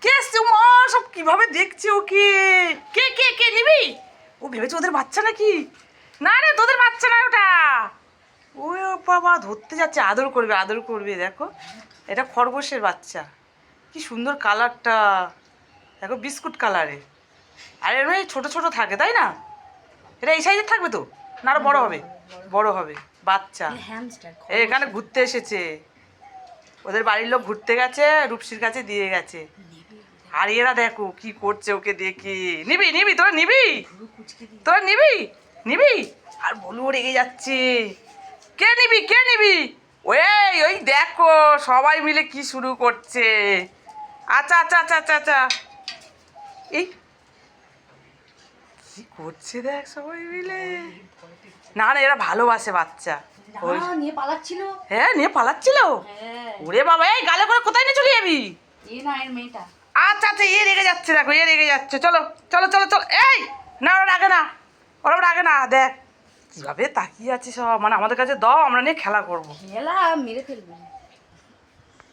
কে এসছে মা? সব কিভাবে দেখছে ওকে? কে কে কে নিবি? ও ভেবেছে ওদের বাচ্চা নাকি? না রে, তোদের বাচ্চা না ওটা। ও বাবা, ধরতে যাচ্ছে, আদর করবে আদর করবে। দেখো, এটা খরগোশের বাচ্চা। কি সুন্দর কালারটা, দেখো বিস্কুট কালারে। আর এর মধ্যে ছোটো ছোটো থাকে, তাই না? এটা এই সাইজের থাকবে তো, না আরো বড় হবে? বড় হবে বাচ্চা। এখানে ঘুরতে এসেছে, ওদের বাড়ির লোক ঘুরতে গেছে, রূপসীর কাছে দিয়ে গেছে। আর এরা দেখো কি করছে ওকে দেখে। নিবি নিবি, তোরা নিবি? তোরা নিবি নিবি? আর বলুও রেগে যাচ্ছে। কে নিবি কে নিবি? ওই ওই দেখো সবাই মিলে কি শুরু করছে। আচ্ছা আচ্ছা আচ্ছা আচ্ছা আচ্ছা, এই কি করছে দেখ সবাই মিলে। না না, এরা ভালোবাসে বাচ্চা। ওই নিয়ে পালাচ্ছিল। হ্যাঁ, নিয়ে পালাচ্ছিল। হ্যাঁ, ওরে বাবা, এই গালে করে কোথায় নিয়ে চলে যাবি? এ না এর মেয়েটা। আচ্ছা আচ্ছা, এ রেগে যাচ্ছে, দেখো এ রেগে যাচ্ছে। চলো চলো চলো চলো। এই না, ওরা রাগে না, ওরা রাগে না। দেখ কিভাবে তাকিয়ে আছে সব, মানে আমাদের কাছে দাও, আমরা নিয়ে খেলা করবো। খেলা মেরে ফেলবে।